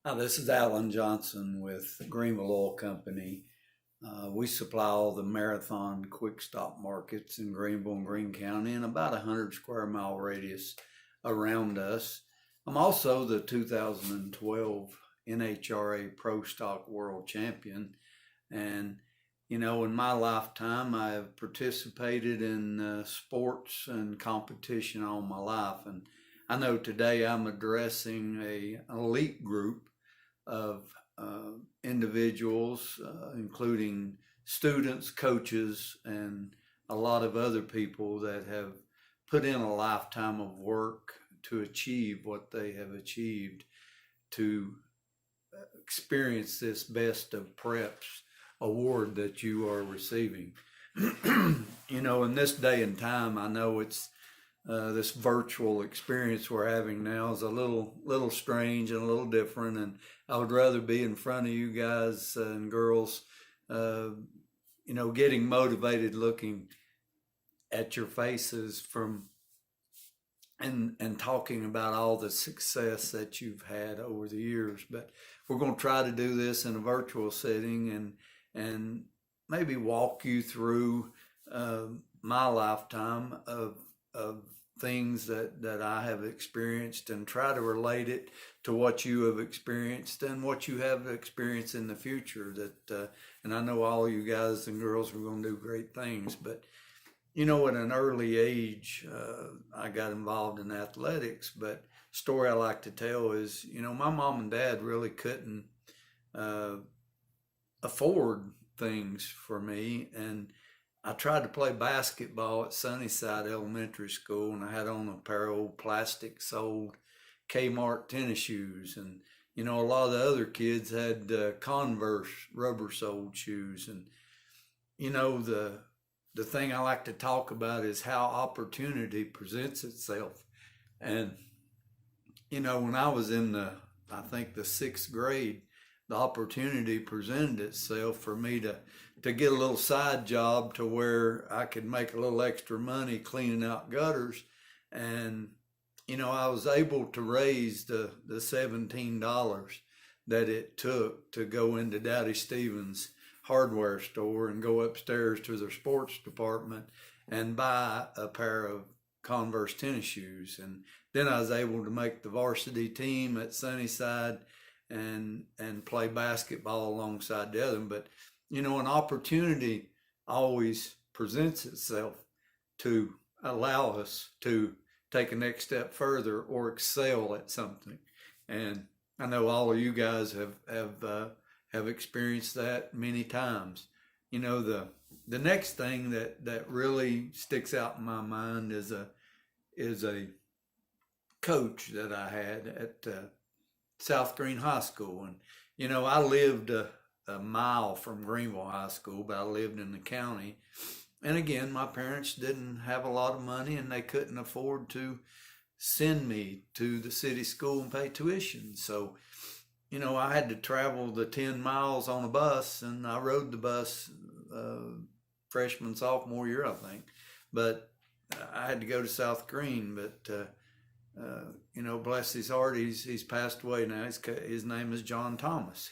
Hi, this is Alan Johnson with Greeneville Oil Company. We supply all the marathon quick stop markets in Greeneville and Greene County in about 100 square mile radius around us. I'm also the 2012 NHRA Pro Stock World Champion. And, in my lifetime, I have participated in sports and competition all my life. And I know today I'm addressing an elite group of individuals, including students, coaches, and a lot of other people that have put in a lifetime of work to achieve what they have achieved, to experience this Best of Preps award that you are receiving. In this day and time, I know it's this virtual experience we're having now is a little strange and a little different, and I would rather be in front of you guys and girls, getting motivated, looking at your faces and talking about all the success that you've had over the years. But we're going to try to do this in a virtual setting and maybe walk you through my lifetime of things that I have experienced and try to relate it to what you have experienced and what you have experienced in the future. And I know all you guys and girls are going to do great things, but at an early age, I got involved in athletics. But story I like to tell is, my mom and dad really couldn't afford things for me, and I tried to play basketball at Sunnyside Elementary School, and I had on a pair of old plastic soled Kmart tennis shoes. And, a lot of the other kids had Converse rubber soled shoes. And, the thing I like to talk about is how opportunity presents itself. And, when I was in I think the sixth grade, the opportunity presented itself for me to get a little side job to where I could make a little extra money cleaning out gutters. And, I was able to raise the $17 that it took to go into Daddy Stevens hardware store and go upstairs to their sports department and buy a pair of Converse tennis shoes. And then I was able to make the varsity team at Sunnyside and play basketball alongside the other. But an opportunity always presents itself to allow us to take a next step further or excel at something. And I know all of you guys have experienced that many times. The next thing that really sticks out in my mind is a coach that I had at South Greene High School. And I lived a mile from Greeneville High School, but I lived in the county. And again, my parents didn't have a lot of money, and they couldn't afford to send me to the city school and pay tuition. So, I had to travel the 10 miles on a bus, and I rode the bus freshman, sophomore year, I think. But I had to go to South Greene. But, bless his heart, he's passed away now. His name is John Thomas.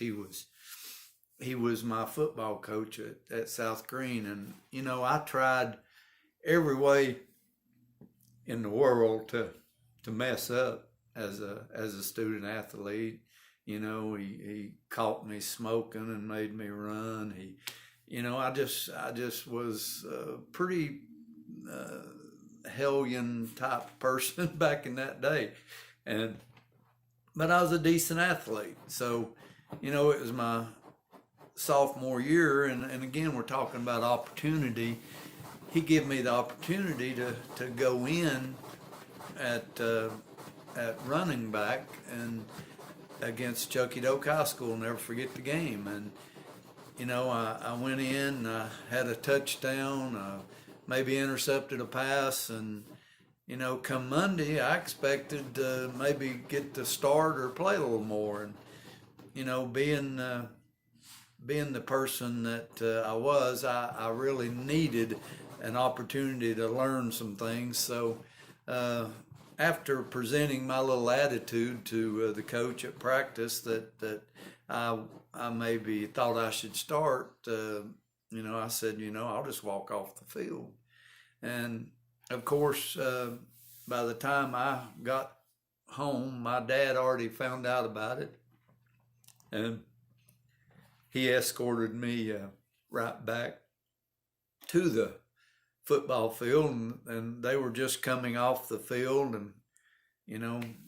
He was my football coach at South Greene. And, I tried every way in the world to mess up as a student athlete. He caught me smoking and made me run. I just was a pretty hellion type person back in that day. But I was a decent athlete. So, it was my sophomore year, and again, we're talking about opportunity. He gave me the opportunity to go in at running back and against Chucky Doak High School. I'll never forget the game. And I went in, had a touchdown, maybe intercepted a pass, and come Monday, I expected to maybe get to start or play a little more. And being the person that I was, I really needed an opportunity to learn some things. So after presenting my little attitude to the coach at practice that I maybe thought I should start, I said, I'll just walk off the field. And of course, by the time I got home, my dad already found out about it, and he escorted me right back to the football field, and they were just coming off the field, and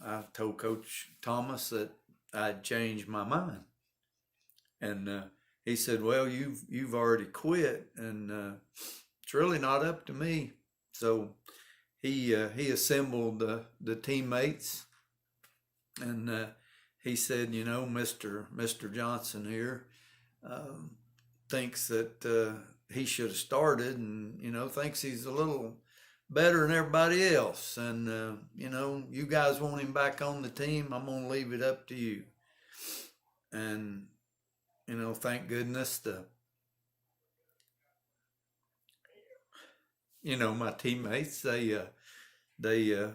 I told Coach Thomas that I'd changed my mind, and he said, "Well, you've already quit, and it's really not up to me." So he assembled the teammates, and he said, Mr. Johnson here thinks that he should have started, and thinks he's a little better than everybody else, and you guys want him back on the team, I'm gonna leave it up to you. And thank goodness my teammates, they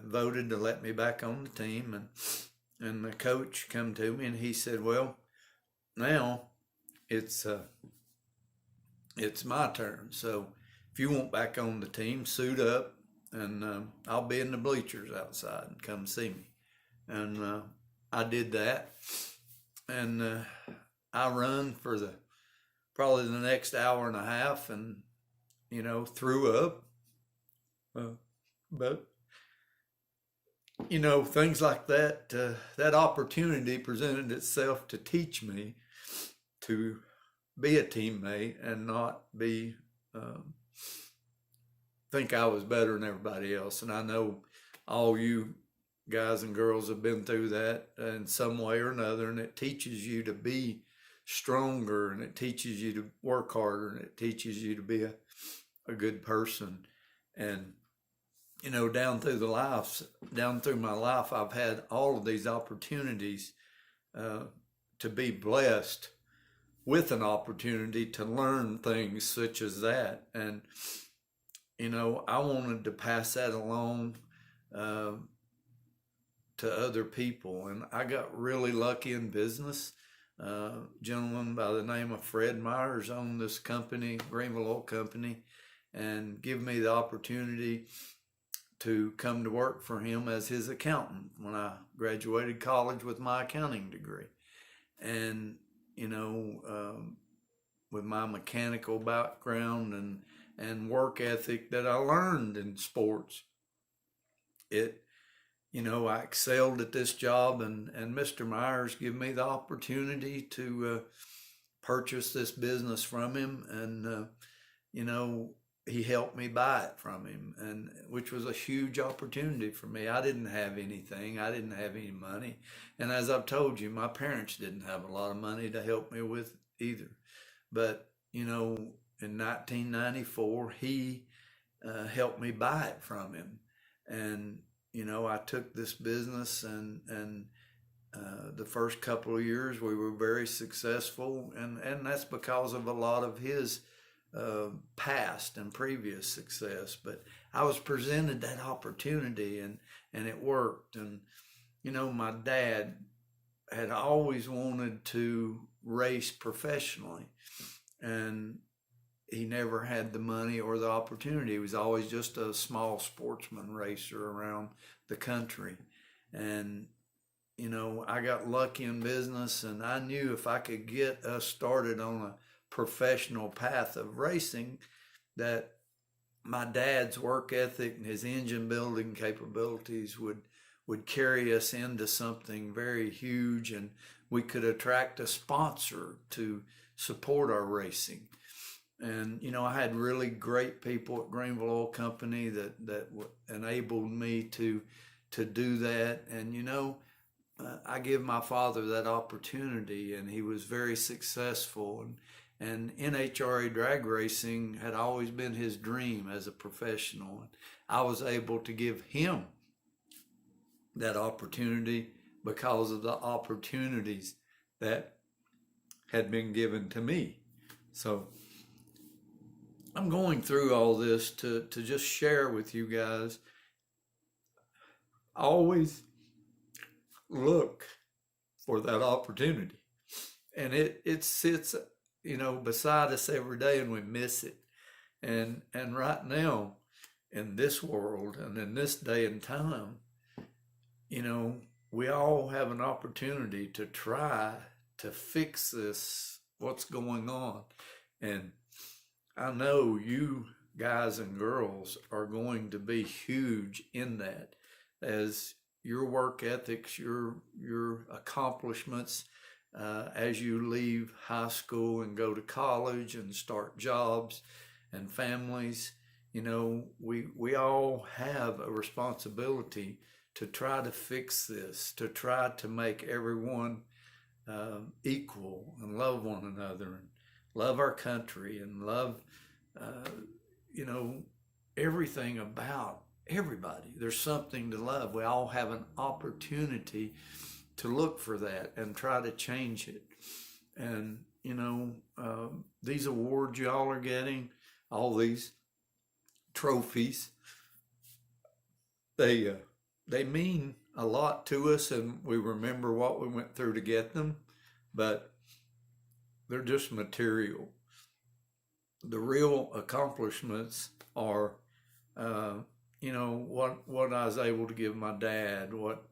voted to let me back on the team, and the coach come to me and he said, "Well, now it's my turn. So if you want back on the team, suit up, and I'll be in the bleachers outside, and come see me." And I did that, and I run for probably the next hour and a half, and threw up. But things like that. That opportunity presented itself to teach me to be a teammate and not be think I was better than everybody else. And I know all you guys and girls have been through that in some way or another, and it teaches you to be stronger, and it teaches you to work harder, and it teaches you to be a good person. And down through my life, I've had all of these opportunities to be blessed with an opportunity to learn things such as that. And I wanted to pass that along to other people, and I got really lucky in business. A gentleman by the name of Fred Myers owned this company, Greeneville Oil Company, and give me the opportunity to come to work for him as his accountant when I graduated college with my accounting degree. And with my mechanical background and work ethic that I learned in sports, I excelled at this job, and Mr. Myers gave me the opportunity to purchase this business from him, and he helped me buy it from him, and which was a huge opportunity for me. I didn't have anything. I didn't have any money, and as I've told you, my parents didn't have a lot of money to help me with either. But in 1994, he helped me buy it from him, and I took this business, and the first couple of years we were very successful, and that's because of a lot of his past and previous success. But I was presented that opportunity, and it worked. And my dad had always wanted to race professionally, and he never had the money or the opportunity. He was always just a small sportsman racer around the country. And I got lucky in business, and I knew if I could get us started on a professional path of racing, that my dad's work ethic and his engine building capabilities would carry us into something very huge, and we could attract a sponsor to support our racing. And I had really great people at Greeneville Oil Company that enabled me to do that. And I give my father that opportunity, and he was very successful. And NHRA drag racing had always been his dream as a professional. And I was able to give him that opportunity because of the opportunities that had been given to me. So I'm going through all this to just share with you guys always look for that opportunity. And it sits, beside us every day, and we miss it. And right now, in this world and in this day and time, you know, we all have an opportunity to try to fix this, what's going on. And I know you guys and girls are going to be huge in that, as your work ethics, your accomplishments, as you leave high school and go to college and start jobs and families. We all have a responsibility to try to fix this, to try to make everyone equal, and love one another, and love our country, and love, uh, you know, everything about everybody. There's something to love. We all have an opportunity to look for that and try to change it. And, these awards y'all are getting, all these trophies, they mean a lot to us, and we remember what we went through to get them, but they're just material. The real accomplishments are, what I was able to give my dad, what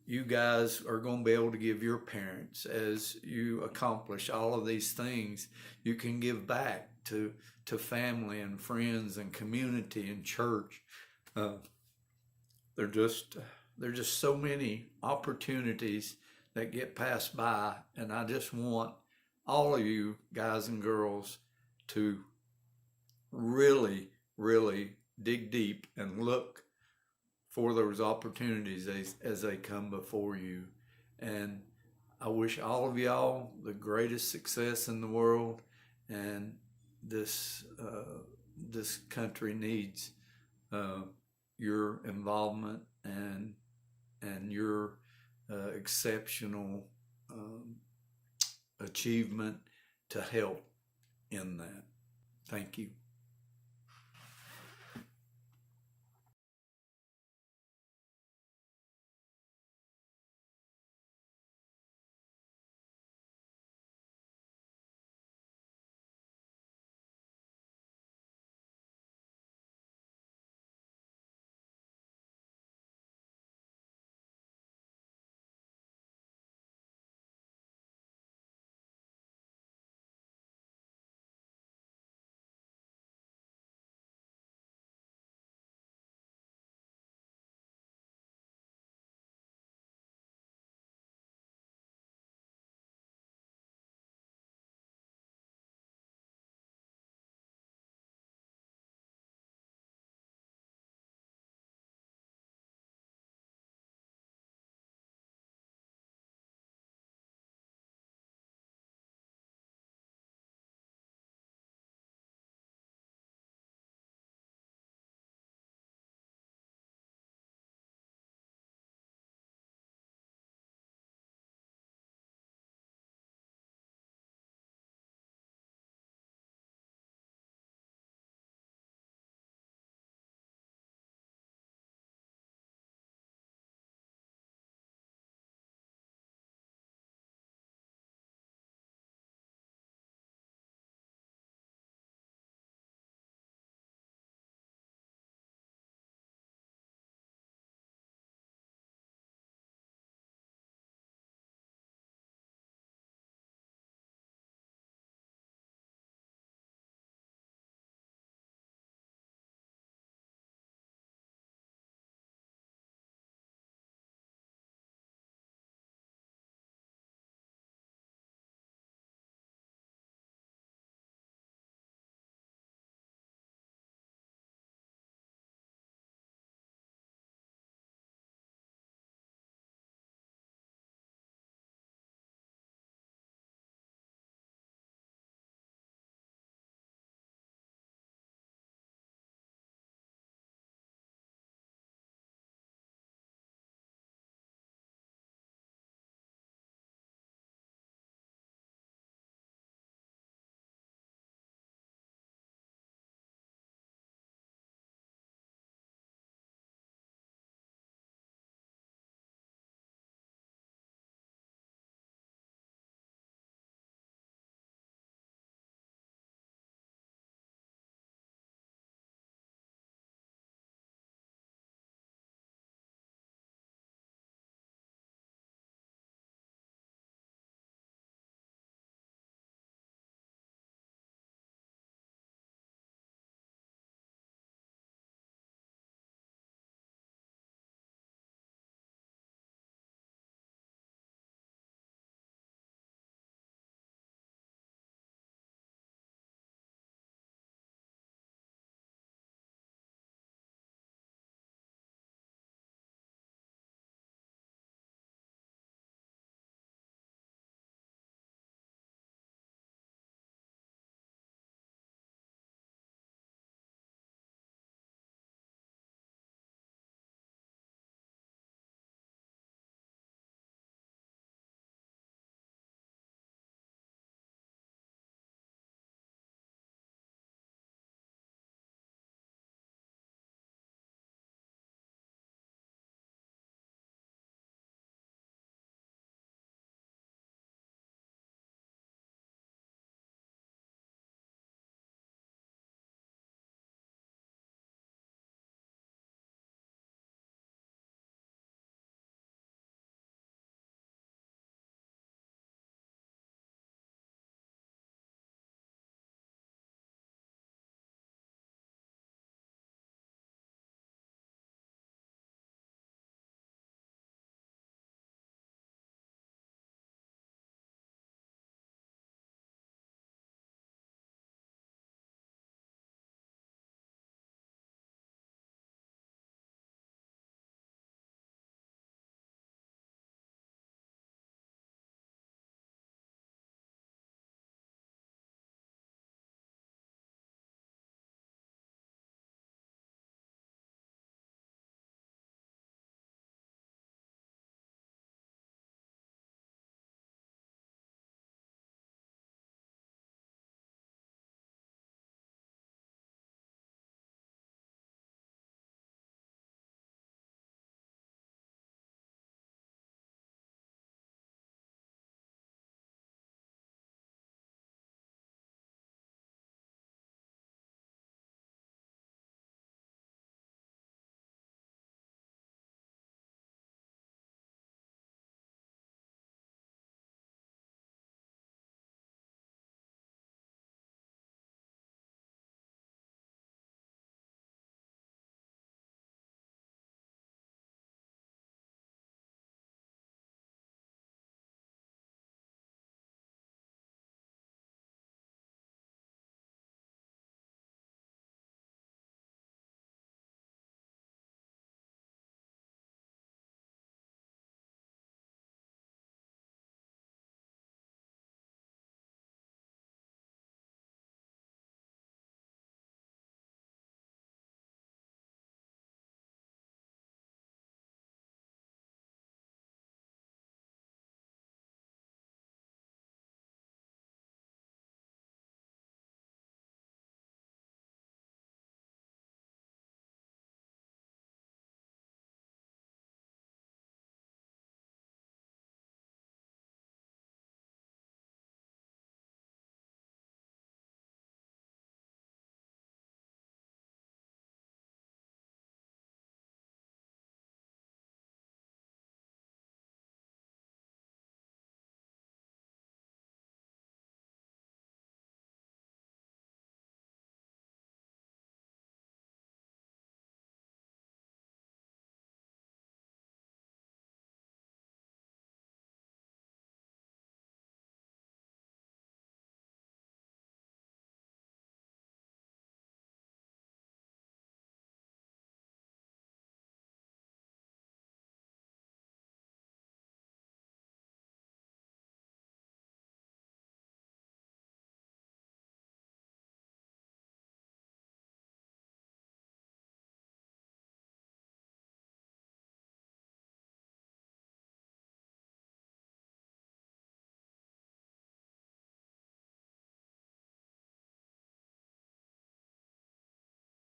you guys are going to be able to give your parents. As you accomplish all of these things, you can give back to family and friends and community and church. They're just so many opportunities that get passed by, and I just want all of you guys and girls to really, really dig deep and look for those opportunities as they come before you. And I wish all of y'all the greatest success in the world, and this country needs your involvement and your exceptional achievement to help in that. Thank you.